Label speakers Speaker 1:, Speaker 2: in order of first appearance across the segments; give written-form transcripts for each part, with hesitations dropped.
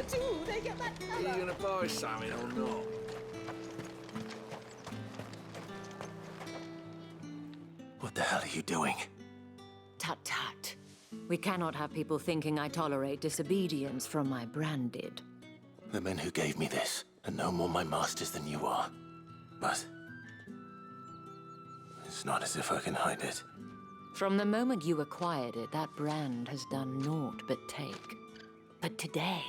Speaker 1: colour too. They get that
Speaker 2: Are you
Speaker 1: colour.
Speaker 2: gonna buy something or not?
Speaker 3: What the hell are you doing?
Speaker 4: Tut tut. We cannot have people thinking I tolerate disobedience from my branded.
Speaker 3: The men who gave me this are no more my masters than you are. But it's not as if I can hide it.
Speaker 4: From the moment you acquired it, that brand has done naught but take. But today,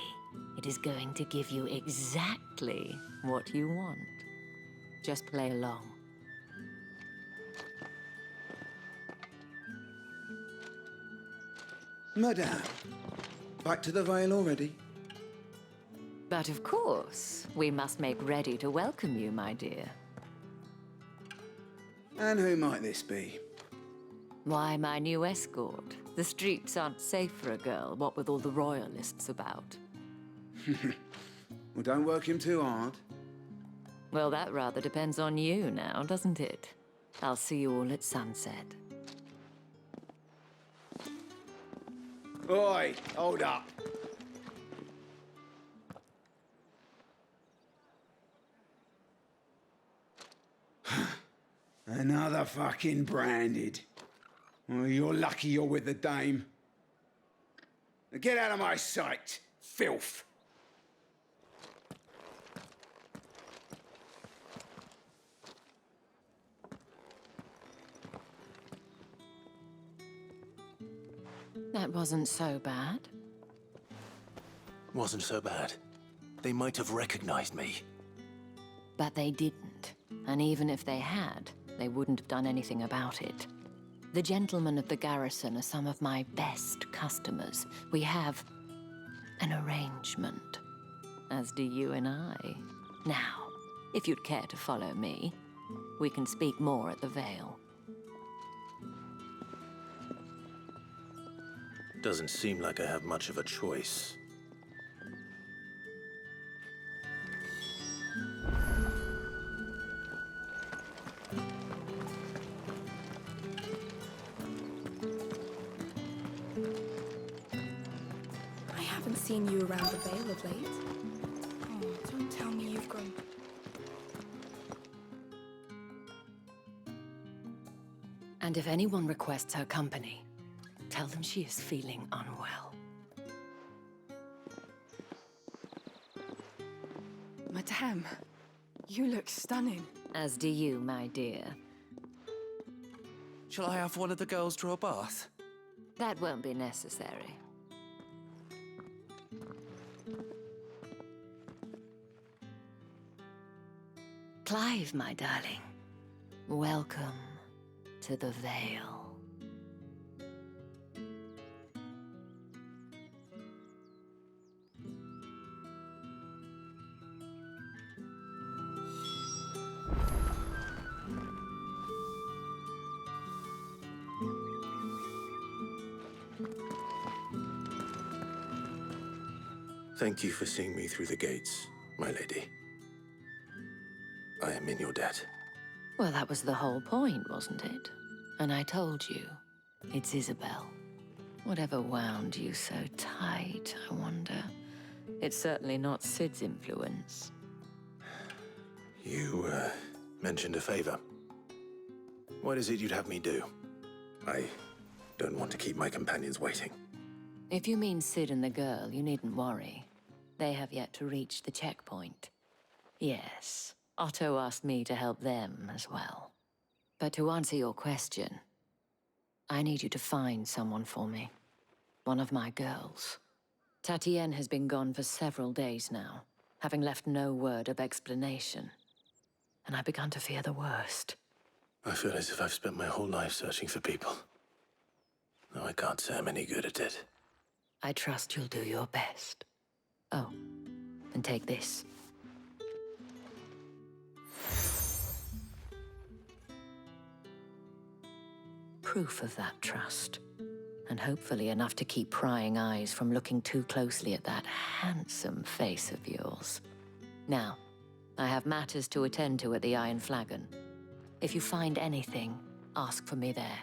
Speaker 4: it is going to give you exactly what you want. Just play along.
Speaker 5: Madame, back to the Vale already?
Speaker 4: But of course, we must make ready to welcome you, my dear.
Speaker 5: And who might this be?
Speaker 4: Why, my new escort. The streets aren't safe for a girl, what with all the royalists about.
Speaker 5: Well, don't work him too hard.
Speaker 4: Well, that rather depends on you now, doesn't it? I'll see you all at sunset.
Speaker 5: Oi, hold up. Another fucking branded. Well, you're lucky you're with the dame. Now get out of my sight, filth.
Speaker 4: That wasn't so bad.
Speaker 3: Wasn't so bad. They might have recognized me.
Speaker 4: But they didn't. And even if they had, they wouldn't have done anything about it. The gentlemen of the garrison are some of my best customers. We have an arrangement, as do you and I. Now, if you'd care to follow me, we can speak more at the Vale.
Speaker 3: Doesn't seem like I have much of a choice.
Speaker 6: I haven't seen you around the Vale of late. Oh, don't tell me you've grown...
Speaker 4: And if anyone requests her company, tell them she is feeling unwell.
Speaker 6: Madame, you look stunning.
Speaker 4: As do you, my dear.
Speaker 7: Shall I have one of the girls draw a bath?
Speaker 4: That won't be necessary. Clive, my darling. Welcome to the Vale.
Speaker 3: Thank you for seeing me through the gates, my lady. I am in your debt.
Speaker 4: Well, that was the whole point, wasn't it? And I told you, it's Isabel. Whatever wound you so tight, I wonder. It's certainly not Sid's influence.
Speaker 3: You, mentioned a favor. What is it you'd have me do? I don't want to keep my companions waiting.
Speaker 4: If you mean Sid and the girl, you needn't worry. They have yet to reach the checkpoint. Yes, Otto asked me to help them as well. But to answer your question, I need you to find someone for me. One of my girls. Tatienne has been gone for several days now, having left no word of explanation. And I've begun to fear the worst.
Speaker 3: I feel as if I've spent my whole life searching for people. Though I can't say I'm any good at it.
Speaker 4: I trust you'll do your best. Oh, and take this. Proof of that trust. And hopefully enough to keep prying eyes from looking too closely at that handsome face of yours. Now, I have matters to attend to at the Iron Flagon. If you find anything, ask for me there.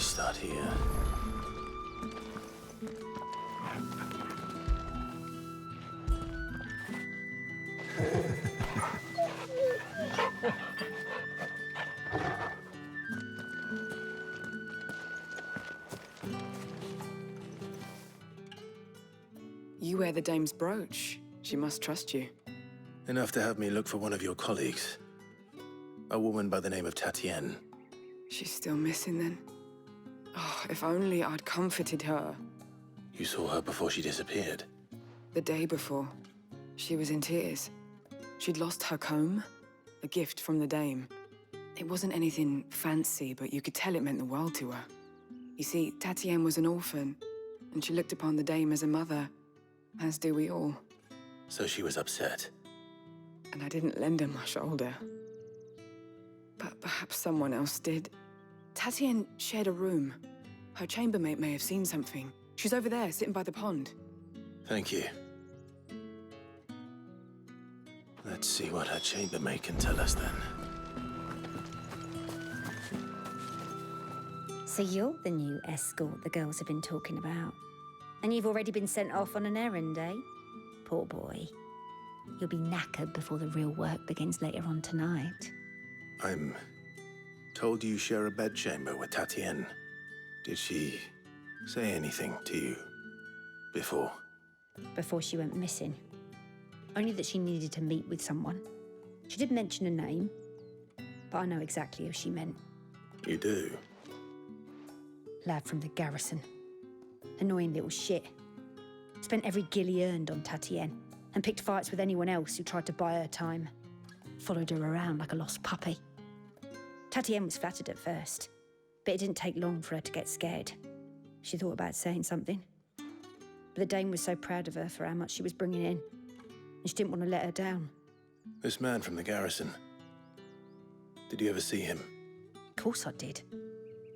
Speaker 3: start here?
Speaker 1: You wear the dame's brooch. She must trust you.
Speaker 3: Enough to have me look for one of your colleagues. A woman by the name of Tatienne.
Speaker 1: She's still missing then. Oh, if only I'd comforted her.
Speaker 3: You saw her before she disappeared.
Speaker 1: The day before, she was in tears. She'd lost her comb, a gift from the dame. It wasn't anything fancy, but you could tell it meant the world to her. You see, Tatienne was an orphan, and she looked upon the dame as a mother, as do we all.
Speaker 3: So she was upset.
Speaker 1: And I didn't lend her my shoulder. But perhaps someone else did. Tatienne shared a room. Her chambermaid may have seen something. She's over there, sitting by the pond.
Speaker 3: Thank you. Let's see what her chambermaid can tell us then.
Speaker 8: So you're the new escort the girls have been talking about. And you've already been sent off on an errand, eh? Poor boy. You'll be knackered before the real work begins later on tonight.
Speaker 3: I'm told you share a bedchamber with Tatienne. Did she say anything to you before?
Speaker 8: Before she went missing. Only that she needed to meet with someone. She did mention a name, but I know exactly who she meant.
Speaker 3: You do?
Speaker 8: Lad from the garrison. Annoying little shit. Spent every guil he earned on Tatienne and picked fights with anyone else who tried to buy her time. Followed her around like a lost puppy. Tatienne was flattered at first, but it didn't take long for her to get scared. She thought about saying something. But the dame was so proud of her for how much she was bringing in, and she didn't want to let her down.
Speaker 3: This man from the garrison. Did you ever see him?
Speaker 8: Of course I did.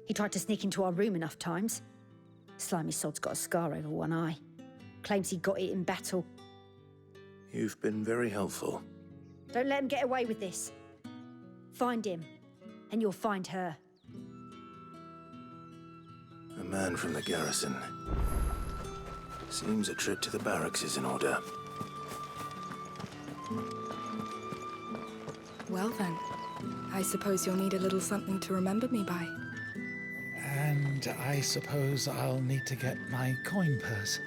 Speaker 8: He tried to sneak into our room enough times. Slimy sod's got a scar over one eye. Claims he got it in battle.
Speaker 3: You've been very helpful.
Speaker 8: Don't let him get away with this. Find him, and you'll find her.
Speaker 3: A man from the garrison. Seems a trip to the barracks is in order.
Speaker 6: Well then, I suppose you'll need a little something to remember me by.
Speaker 2: And I suppose I'll need to get my coin purse.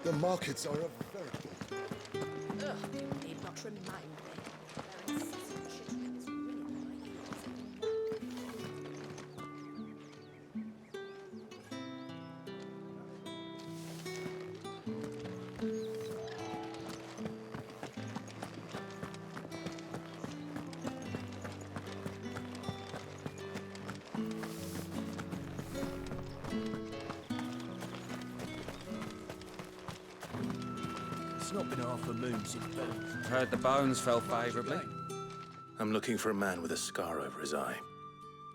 Speaker 9: The markets are a veritable...
Speaker 10: Ugh, you need not remind me. Their incessant chittering is ringing my ears.
Speaker 2: It's not been half a moon since birth.
Speaker 7: Heard the bones fell favourably.
Speaker 3: I'm looking for a man with a scar over his eye.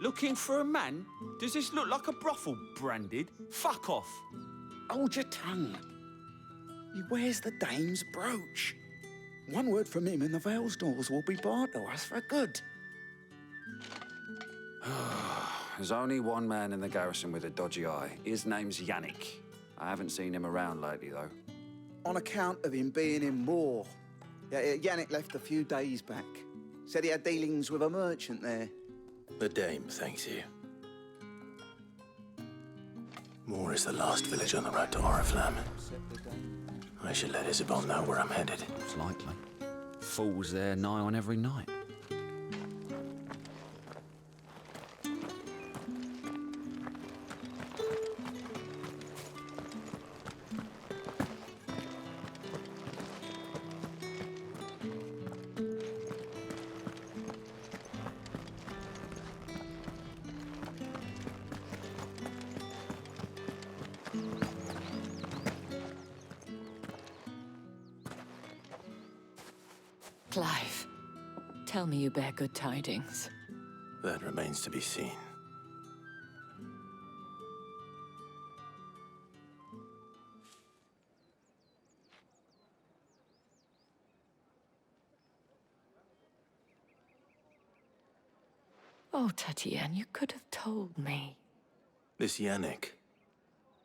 Speaker 11: Looking for a man? Does this look like a brothel, Branded? Fuck off.
Speaker 5: Hold your tongue. He wears the dame's brooch. One word from him and the Vale's doors will be barred to us for good.
Speaker 7: There's only one man in the garrison with a dodgy eye. His name's Yannick. I haven't seen him around lately, though.
Speaker 5: On account of him being in war. Yannick left a few days back. Said he had dealings with a merchant there.
Speaker 3: The dame thanks you. Moor is the last village on the road to Oriflame. I should let Isabel know where I'm headed.
Speaker 7: It's likely. Fools there nigh on every night.
Speaker 4: Clive, tell me you bear good tidings.
Speaker 3: That remains to be seen.
Speaker 4: Oh, Tatienne, you could have told me.
Speaker 3: This Yannick.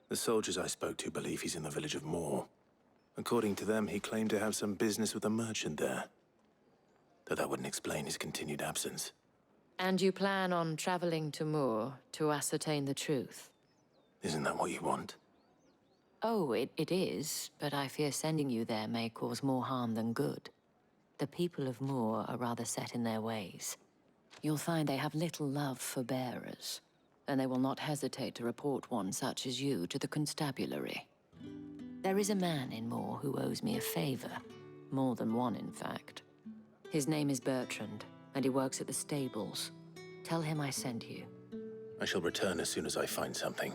Speaker 3: The soldiers I spoke to believe he's in the village of Moor. According to them, he claimed to have some business with a merchant there. Though that wouldn't explain his continued absence.
Speaker 4: And you plan on traveling to Moor to ascertain the truth?
Speaker 3: Isn't that what you want?
Speaker 4: Oh, it is, but I fear sending you there may cause more harm than good. The people of Moor are rather set in their ways. You'll find they have little love for bearers, and they will not hesitate to report one such as you to the constabulary. There is a man in Moor who owes me a favor. More than one, in fact. His name is Bertrand, and he works at the stables. Tell him I sent you.
Speaker 3: I shall return as soon as I find something.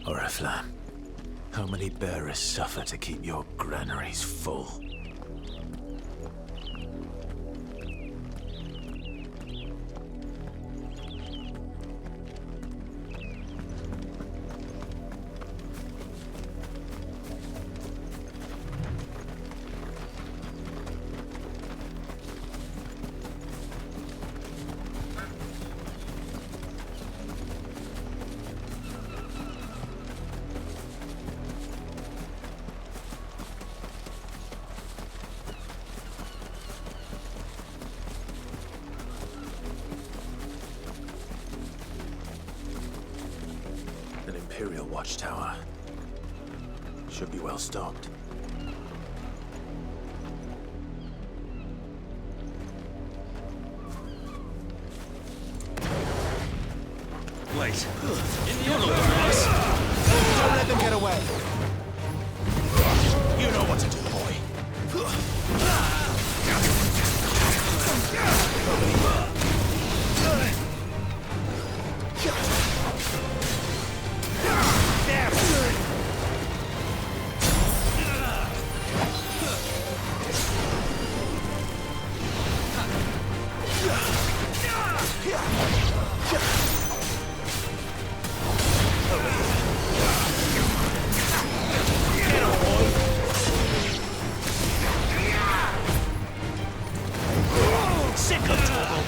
Speaker 3: Oriflame, how many bearers suffer to keep your granaries full? An Imperial watchtower. Should be well stocked.
Speaker 11: Wait. You look at us.
Speaker 9: Don't let them get away. You know what to do, boy. Sick of trouble.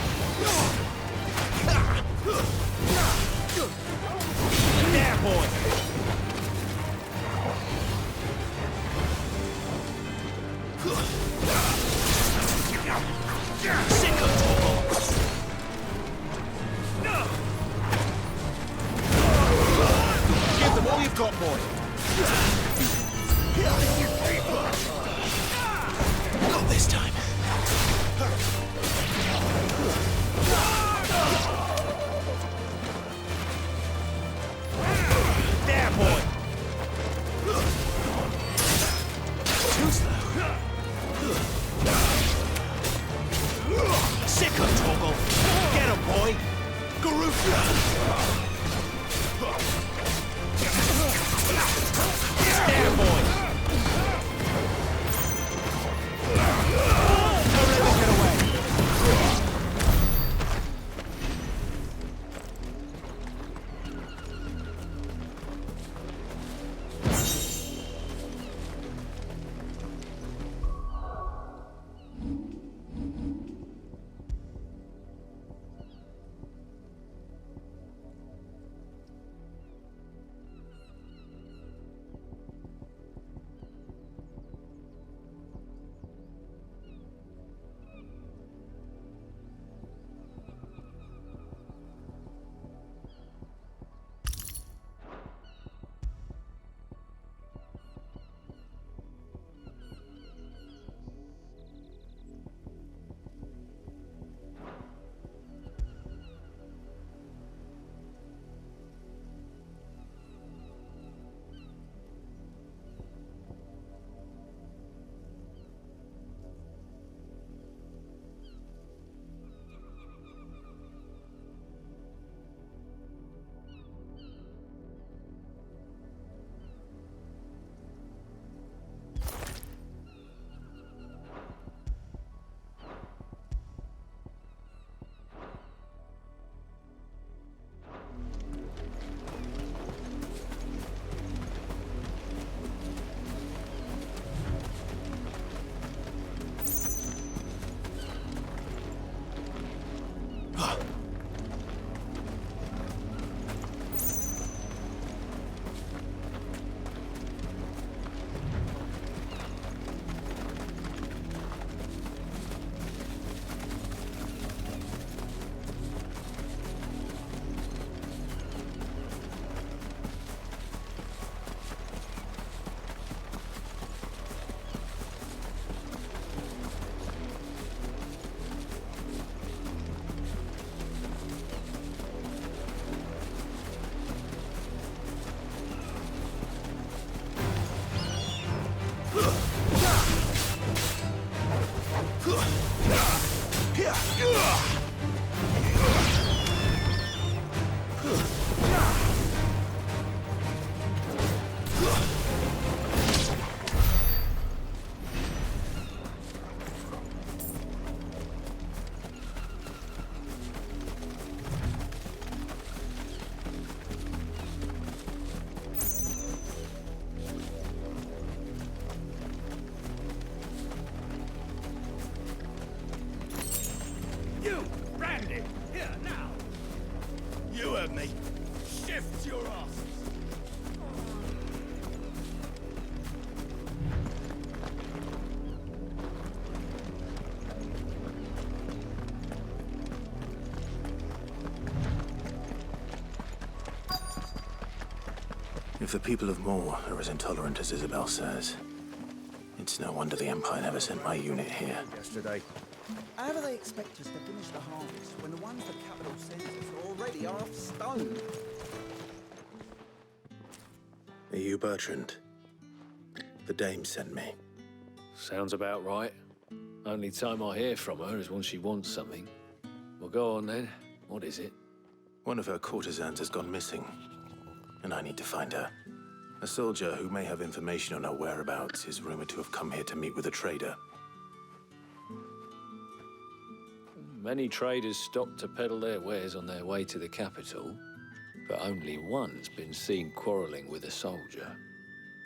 Speaker 9: with me. Shift your asses!
Speaker 3: If the people of Moor are as intolerant as Isabel says, it's no wonder the Empire never sent my unit here.
Speaker 11: Yesterday. How do they expect us to finish the harvest when the ones the capital sends us are already half stoned?
Speaker 3: Are you Bertrand? The dame sent me.
Speaker 12: Sounds about right. Only time I hear from her is when she wants something. Well, go on then. What is it?
Speaker 3: One of her courtesans has gone missing, and I need to find her. A soldier who may have information on her whereabouts is rumored to have come here to meet with a trader.
Speaker 12: Many traders stop to peddle their wares on their way to the capital, but only one's been seen quarreling with a soldier.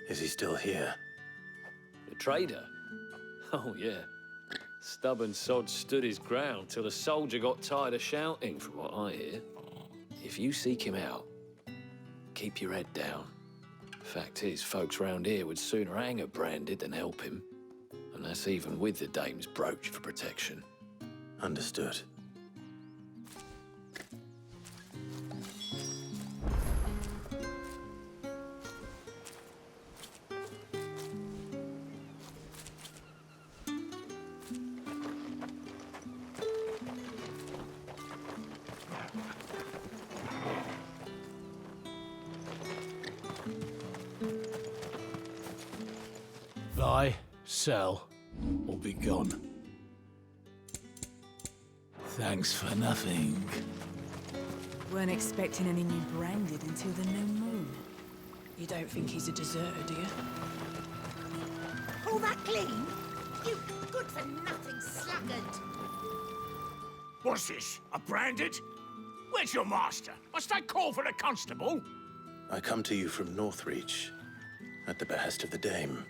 Speaker 3: Is he still here?
Speaker 12: The trader? Oh, yeah. Stubborn sod stood his ground till the soldier got tired of shouting, from what I hear. If you seek him out, keep your head down. Fact is, folks round here would sooner hang a branded than help him. And that's even with the dame's brooch for protection.
Speaker 3: Understood.
Speaker 9: Buy, sell, or be gone. Thanks for nothing.
Speaker 1: Weren't expecting any new branded until the new moon.
Speaker 10: You don't think he's a deserter, do you?
Speaker 13: All that clean? You good-for-nothing sluggard!
Speaker 9: What's this? A branded? Where's your master? Must I call for the constable?
Speaker 3: I come to you from Northreach, at the behest of the dame.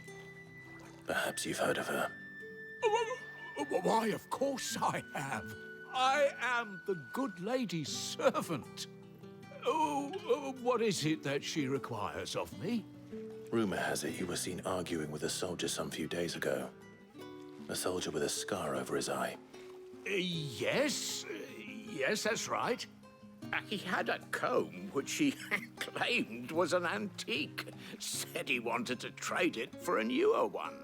Speaker 3: Perhaps you've heard of her.
Speaker 9: Why, of course I have. I am the good lady's servant. What is it that she requires of me?
Speaker 3: Rumor has it you were seen arguing with a soldier some few days ago. A soldier with a scar over his eye.
Speaker 9: Yes, that's right.
Speaker 14: He had a comb which he claimed was an antique. Said he wanted to trade it for a newer one.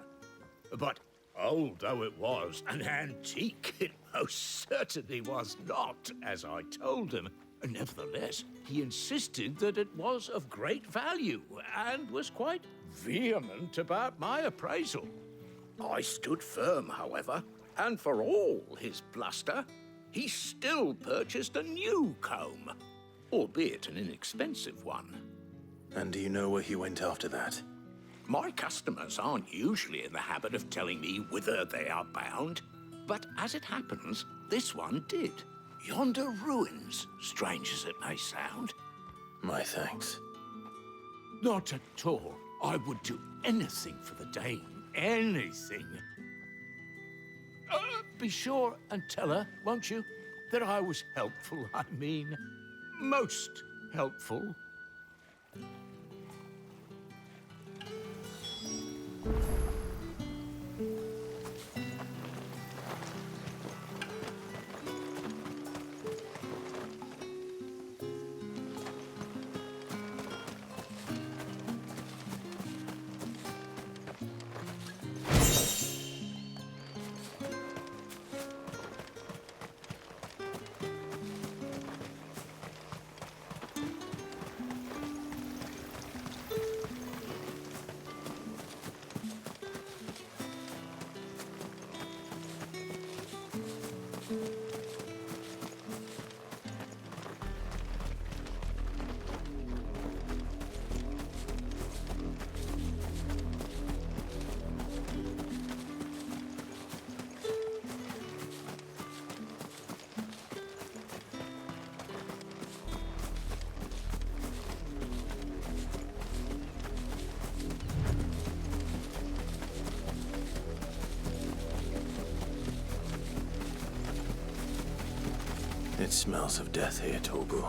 Speaker 9: But old though it was, an antique it most certainly was not, as I told him. Nevertheless, he insisted that it was of great value, and was quite vehement about my appraisal.
Speaker 14: I stood firm, however, and for all his bluster, he still purchased a new comb, albeit an inexpensive one.
Speaker 3: And do you know where he went after that?
Speaker 14: My customers aren't usually in the habit of telling me whither they are bound, but as it happens, this one did. Yonder ruins, strange as it may sound.
Speaker 3: My thanks.
Speaker 9: Not at all. I would do anything for the dame. Anything. Be sure and tell her, won't you, that I was helpful. I mean, most helpful.
Speaker 3: It smells of death here, Torbu.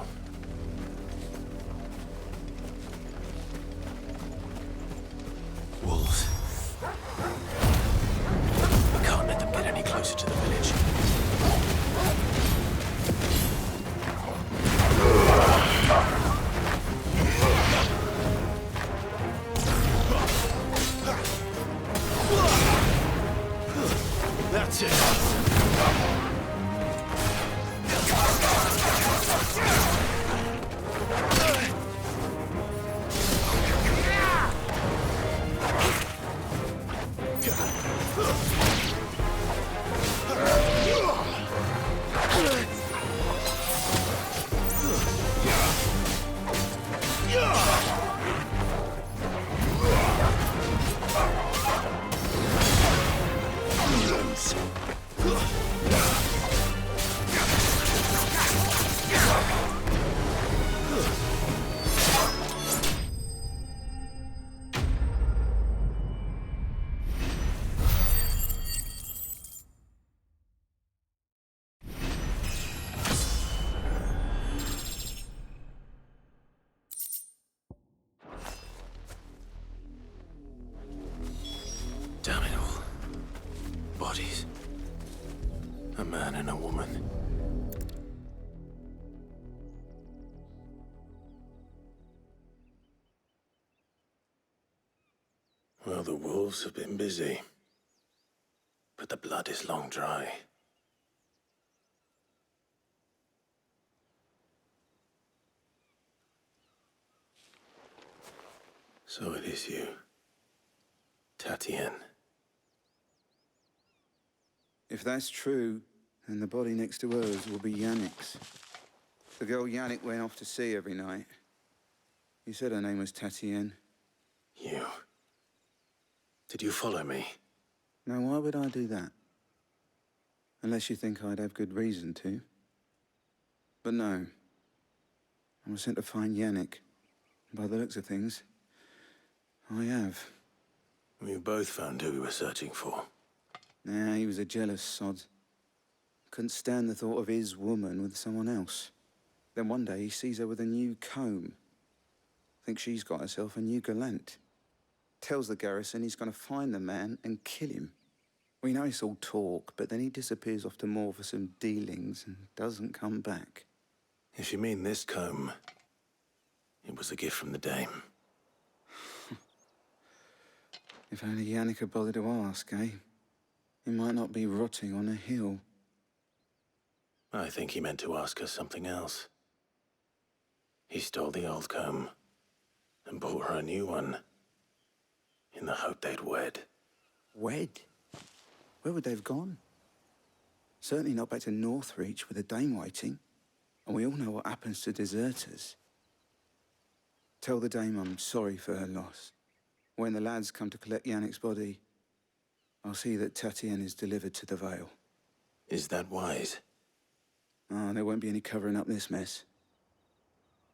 Speaker 3: A man and a woman. Well, the wolves have been busy. But the blood is long dry. So it is you, Tatienne.
Speaker 5: If that's true, then the body next to hers will be Yannick's. The girl Yannick went off to sea every night. You said her name was Tatienne.
Speaker 3: You. Did you follow me?
Speaker 5: Now, why would I do that? Unless you think I'd have good reason to. But no. I was sent to find Yannick. By the looks of things, I have.
Speaker 3: We both found who we were searching for.
Speaker 5: Nah, he was a jealous sod. Couldn't stand the thought of his woman with someone else. Then one day he sees her with a new comb. Thinks she's got herself a new gallant. Tells the garrison he's gonna find the man and kill him. We know it's all talk, but then he disappears off to Moor for some dealings and doesn't come back.
Speaker 3: If you mean this comb, it was a gift from the dame.
Speaker 5: If only Yannick had bothered to ask, eh? He might not be rotting on a hill.
Speaker 3: I think he meant to ask us something else. He stole the old comb and bought her a new one in the hope they'd wed.
Speaker 5: Wed? Where would they have gone? Certainly not back to Northreach with a dame waiting. And we all know what happens to deserters. Tell the dame I'm sorry for her loss. When the lads come to collect Yannick's body, I'll see that Tatienne is delivered to the Vale.
Speaker 3: Is that wise?
Speaker 5: Ah, there won't be any covering up this mess.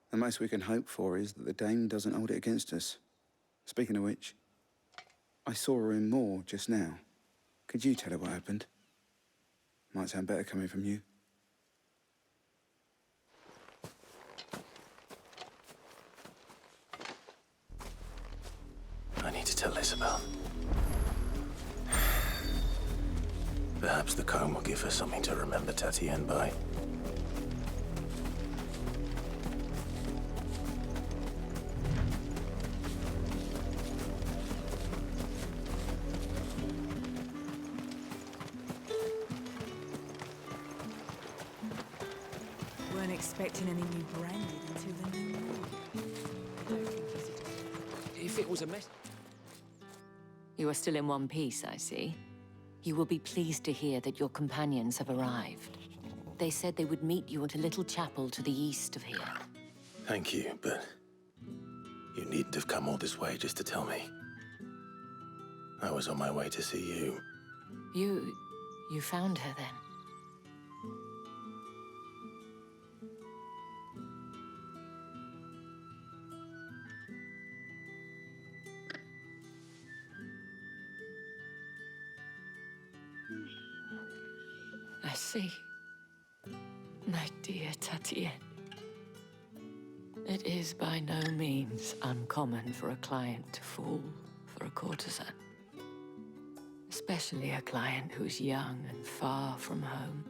Speaker 5: The most we can hope for is that the dame doesn't hold it against us. Speaking of which, I saw her in Moor just now. Could you tell her what happened? Might sound better coming from you.
Speaker 3: I need to tell Isabel. Perhaps the comb will give her something to remember Tatienne by.
Speaker 1: Weren't expecting any new branded until the new moon. I don't think he's
Speaker 12: If it was a mess...
Speaker 4: You are still in one piece, I see. You will be pleased to hear that your companions have arrived. They said they would meet you at a little chapel to the east of here.
Speaker 3: Thank you, but you needn't have come all this way just to tell me. I was on my way to see you.
Speaker 4: You found her then? I see. My dear Tatienne. It is by no means uncommon for a client to fall for a courtesan. Especially a client who's young and far from home.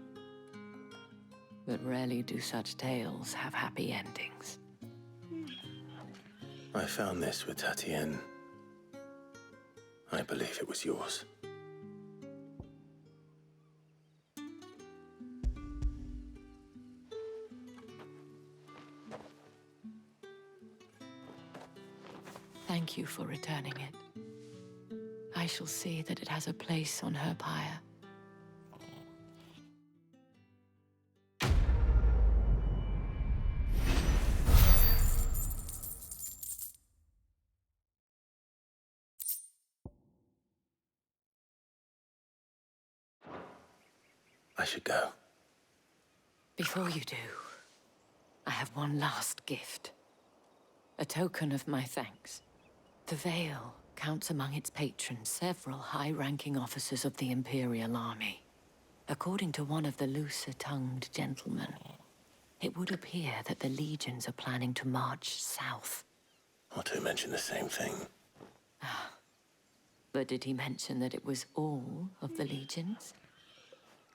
Speaker 4: But rarely do such tales have happy endings.
Speaker 3: I found this with Tatienne. I believe it was yours.
Speaker 4: Thank you for returning it. I shall see that it has a place on her pyre.
Speaker 3: I should go.
Speaker 4: Before you do, I have one last gift. A token of my thanks. The Vale counts among its patrons several high-ranking officers of the Imperial Army. According to one of the looser-tongued gentlemen, it would appear that the legions are planning to march south.
Speaker 3: Otto mentioned the same thing.
Speaker 4: But did he mention that it was all of the legions?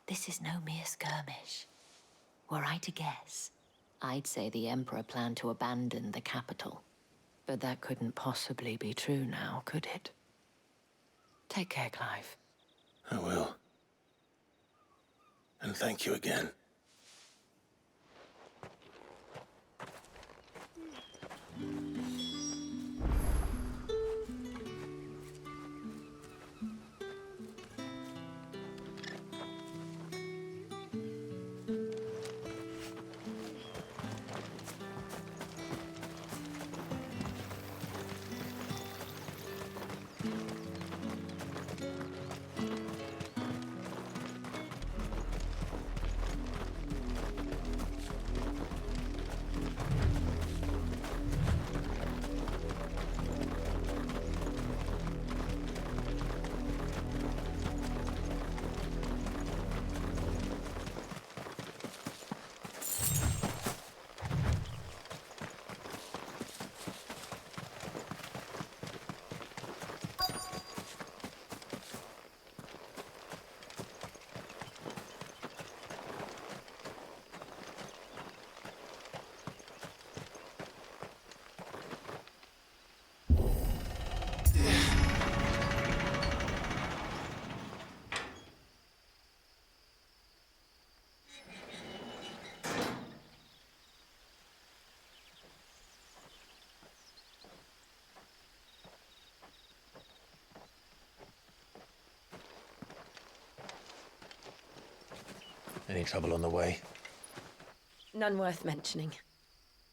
Speaker 4: This is no mere skirmish. Were I to guess, I'd say the Emperor planned to abandon the capital. But that couldn't possibly be true now, could it? Take care, Clive.
Speaker 3: I will. And thank you again. Any trouble on the way?
Speaker 10: None worth mentioning.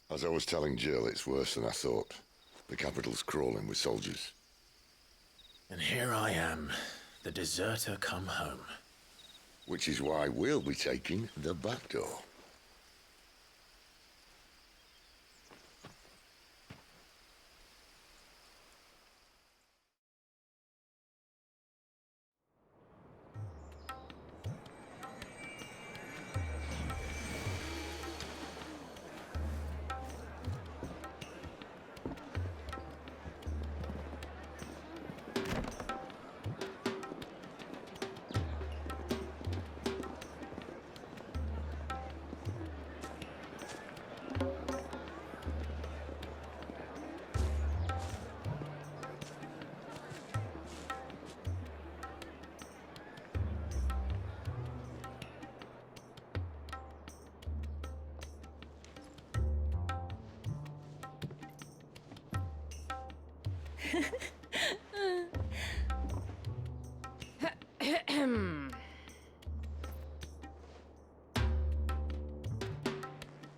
Speaker 15: As I was telling Jill, it's worse than I thought. The capital's crawling with soldiers.
Speaker 3: And here I am, the deserter come home.
Speaker 15: Which is why we'll be taking the back door.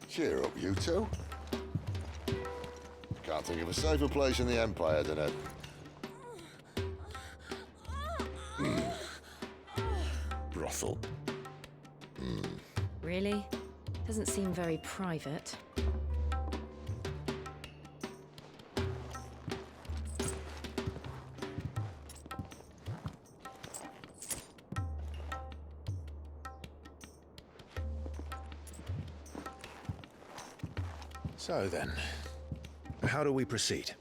Speaker 15: Cheer up, you two. Can't think of a safer place in the Empire than a... brothel.
Speaker 10: Really? Doesn't seem very private.
Speaker 3: So then, how do we proceed?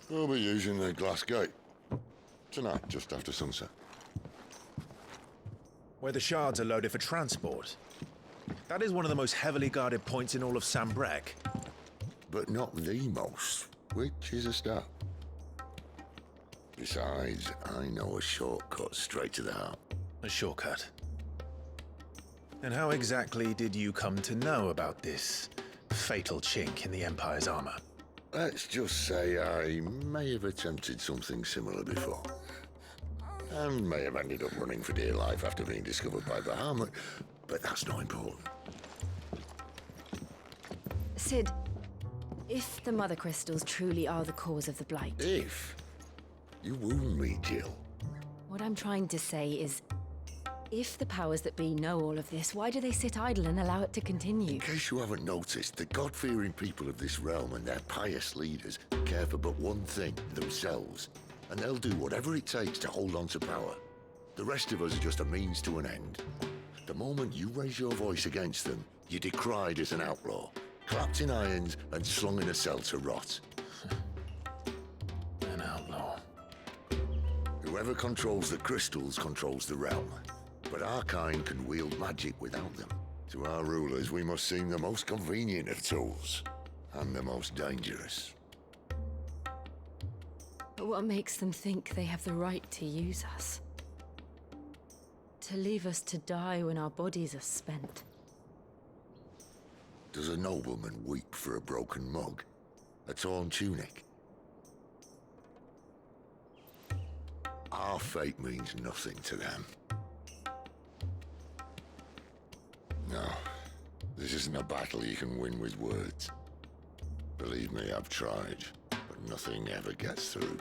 Speaker 15: We'll be using the glass gate. Tonight, just after sunset.
Speaker 3: Where the shards are loaded for transport. That is one of the most heavily guarded points in all of Sambrec.
Speaker 15: But not the most, which is a start. Besides, I know a shortcut straight to the heart.
Speaker 3: A shortcut? And how exactly did you come to know about this fatal chink in the Empire's armor?
Speaker 15: Let's just say I may have attempted something similar before. And may have ended up running for dear life after being discovered by Bahamut, but that's not important.
Speaker 10: Sid, if the Mother Crystals truly are the cause of the Blight...
Speaker 15: If? You wound me, Jill.
Speaker 10: What I'm trying to say is, if the powers that be know all of this, why do they sit idle and allow it to continue?
Speaker 15: In case you haven't noticed, the God-fearing people of this realm and their pious leaders care for but one thing, themselves. And they'll do whatever it takes to hold on to power. The rest of us are just a means to an end. The moment you raise your voice against them, you're decried as an outlaw, clapped in irons and slung in a cell to rot.
Speaker 3: An outlaw.
Speaker 15: Whoever controls the crystals controls the realm. But our kind can wield magic without them. To our rulers, we must seem the most convenient of tools, and the most dangerous.
Speaker 8: But what makes them think they have the right to use us? To leave us to die when our bodies are spent?
Speaker 15: Does a nobleman weep for a broken mug? A torn tunic? Our fate means nothing to them. No, this isn't a battle you can win with words. Believe me, I've tried, but nothing ever gets through.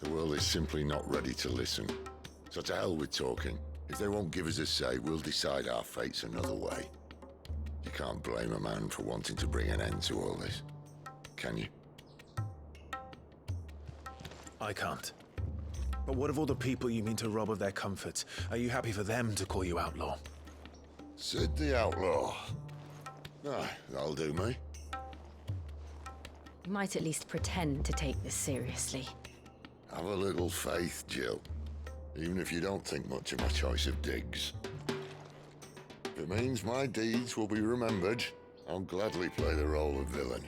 Speaker 15: The world is simply not ready to listen. So to hell with talking. If they won't give us a say, we'll decide our fates another way. You can't blame a man for wanting to bring an end to all this, can you?
Speaker 3: I can't. But what of all the people you mean to rob of their comforts? Are you happy for them to call you outlaw?
Speaker 15: Sid the Outlaw. Ah, that'll do me.
Speaker 8: You might at least pretend to take this seriously.
Speaker 15: Have a little faith, Jill. Even if you don't think much of my choice of digs. If it means my deeds will be remembered, I'll gladly play the role of villain.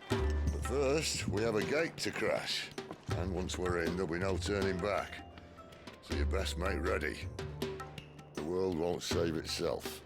Speaker 15: But first, we have a gate to crash. And once we're in, there'll be no turning back. So you best make ready. The world won't save itself.